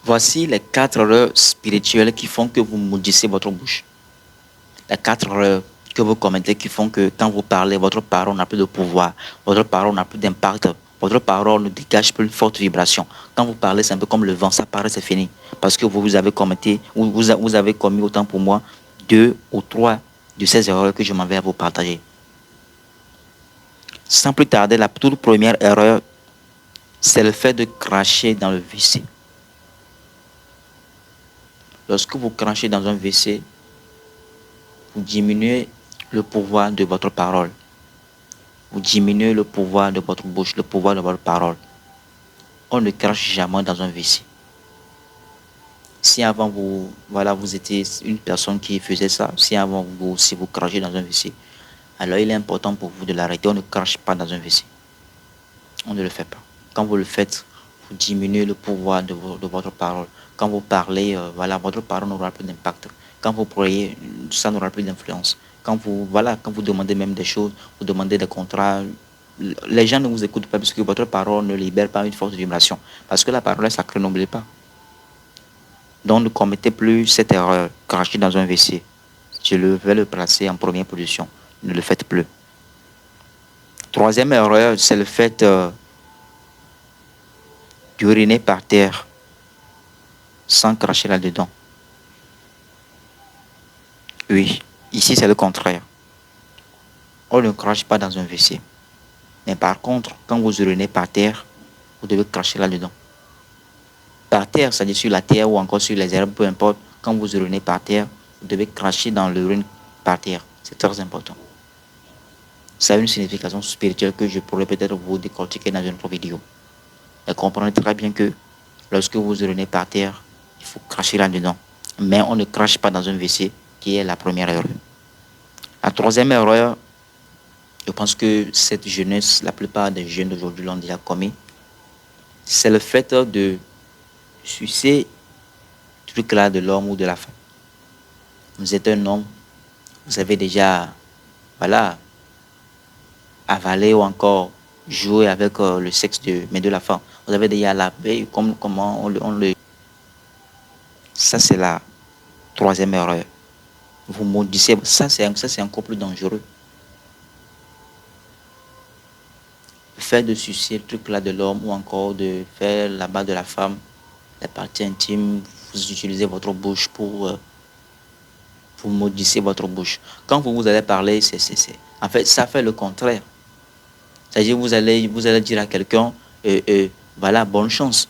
Voici les 4 erreurs spirituelles qui font que vous maudissez votre bouche. Les 4 erreurs que vous commettez qui font que quand vous parlez, votre parole n'a plus de pouvoir, votre parole n'a plus d'impact, votre parole ne dégage plus une forte vibration. Quand vous parlez, c'est un peu comme le vent, ça paraît, c'est fini. Parce que vous avez commetté, vous avez commis autant pour moi 2 ou 3 de ces erreurs que je m'en vais à vous partager. Sans plus tarder, la toute première erreur, c'est le fait de cracher dans le WC. Lorsque vous crachez dans un WC, vous diminuez le pouvoir de votre parole. Vous diminuez le pouvoir de votre bouche, le pouvoir de votre parole. On ne crache jamais dans un WC. Si avant vous étiez une personne qui faisait ça, si avant si vous crachez dans un WC, alors il est important pour vous de l'arrêter. On ne crache pas dans un WC. On ne le fait pas. Quand vous le faites, vous diminuez le pouvoir de votre parole. Quand vous parlez, votre parole n'aura plus d'impact. Quand vous priez, ça n'aura plus d'influence. Quand vous demandez même des choses, vous demandez des contrats, les gens ne vous écoutent pas parce que votre parole ne libère pas une forte vibration. Parce que la parole est sacrée, n'oubliez pas. Donc ne commettez plus cette erreur, cracher dans un WC. Je vais le placer en première position. Ne le faites plus. Troisième erreur, c'est le fait d'uriner par terre sans cracher là-dedans. Oui, ici c'est le contraire. On ne crache pas dans un WC. Mais par contre, quand vous urinez par terre, vous devez cracher là-dedans. Par terre, c'est-à-dire sur la terre ou encore sur les herbes, peu importe. Quand vous urinez par terre, vous devez cracher dans l'urine par terre. C'est très important. Ça a une signification spirituelle que je pourrais peut-être vous décortiquer dans une autre vidéo. Mais comprenez très bien que lorsque vous urinez par terre, il faut cracher là-dedans. Mais on ne crache pas dans un WC, qui est la première erreur. La troisième erreur, je pense que cette jeunesse, la plupart des jeunes d'aujourd'hui l'ont déjà commis, c'est le fait de sucer le truc là de l'homme ou de la femme. Vous êtes un homme, vous avez déjà, avalé ou encore joué avec le sexe de la femme. Vous avez déjà lavé, comment on le... Ça, c'est la troisième erreur. Vous maudissez, ça c'est encore plus dangereux. Le fait de sucer le truc là de l'homme ou encore de faire là-bas de la femme, les parties intimes, vous utilisez votre bouche pour maudissez votre bouche. Quand vous allez parler, en fait, ça fait le contraire. C'est-à-dire, vous allez dire à quelqu'un, bonne chance.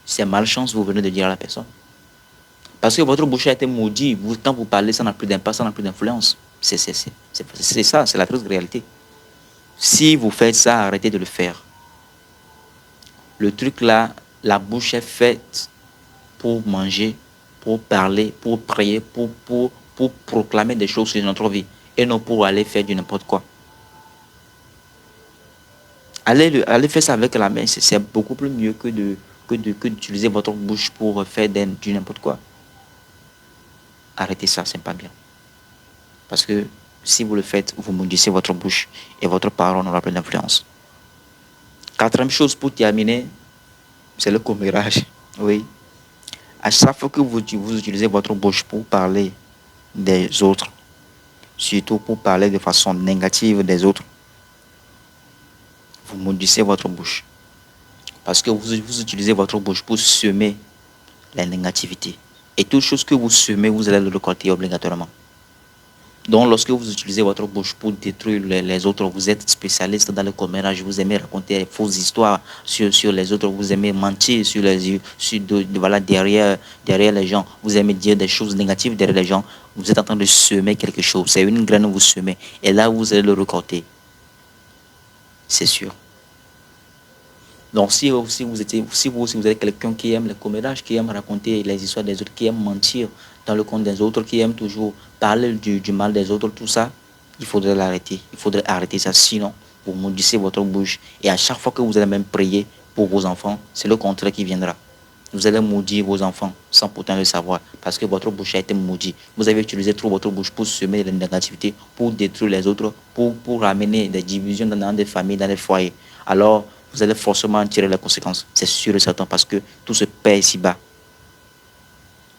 C'est malchance, vous venez de dire à la personne. Parce que votre bouche a été maudite. Quand vous parlez, ça n'a plus d'impact, ça n'a plus d'influence. C'est ça, c'est la triste réalité. Si vous faites ça, arrêtez de le faire. Le truc là, la bouche est faite pour manger, pour parler, pour prier, pour proclamer des choses sur notre vie. Et non pour aller faire du n'importe quoi. Allez faire ça avec la main, c'est beaucoup plus mieux que d'utiliser votre bouche pour faire du n'importe quoi. Arrêtez ça, c'est pas bien. Parce que si vous le faites, vous maudissez votre bouche et votre parole n'aura plus d'influence. Quatrième chose pour terminer, c'est le commérage. Oui. À chaque fois que vous utilisez votre bouche pour parler des autres, surtout pour parler de façon négative des autres, vous maudissez votre bouche. Parce que vous utilisez votre bouche pour semer la négativité. Et toute chose que vous semez, vous allez le récolter obligatoirement. Donc, lorsque vous utilisez votre bouche pour détruire les autres, vous êtes spécialiste dans le commérage, vous aimez raconter des fausses histoires sur les autres, vous aimez mentir derrière les gens, vous aimez dire des choses négatives derrière les gens, vous êtes en train de semer quelque chose. C'est une graine que vous semez. Et là, vous allez le récolter. C'est sûr. Donc, si vous êtes quelqu'un qui aime le commérage, qui aime raconter les histoires des autres, qui aime mentir dans le compte des autres, qui aime toujours parler du mal des autres, tout ça, il faudrait l'arrêter. Il faudrait arrêter ça. Sinon, vous maudissez votre bouche. Et à chaque fois que vous allez même prier pour vos enfants, c'est le contraire qui viendra. Vous allez maudire vos enfants sans pourtant le savoir. Parce que votre bouche a été maudite. Vous avez utilisé trop votre bouche pour semer la négativité, pour détruire les autres, pour ramener des divisions dans des familles, dans des foyers. Alors, vous allez forcément en tirer les conséquences. C'est sûr et certain parce que tout se paie ici-bas.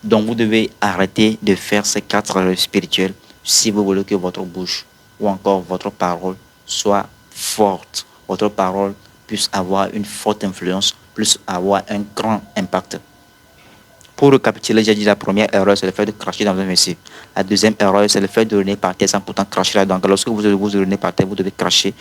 Donc, vous devez arrêter de faire ces 4 erreurs spirituelles si vous voulez que votre bouche ou encore votre parole soit forte. Votre parole puisse avoir une forte influence, puisse avoir un grand impact. Pour récapituler, j'ai dit la première erreur, c'est le fait de cracher dans un WC. La deuxième erreur, c'est le fait de uriner par terre sans pourtant cracher là. Donc, lorsque vous urinez par terre, vous devez cracher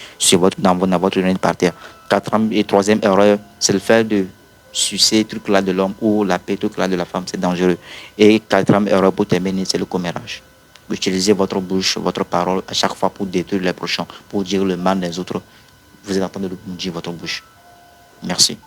dans votre urine par terre. Quatrième et troisième erreur, c'est le fait de sucer truc là de l'homme ou la paix truc là de la femme, c'est dangereux. Et quatrième erreur pour terminer, c'est le commérage. Utilisez votre bouche, votre parole à chaque fois pour détruire les prochains, pour dire le mal des autres. Vous êtes en train de dire votre bouche. Merci.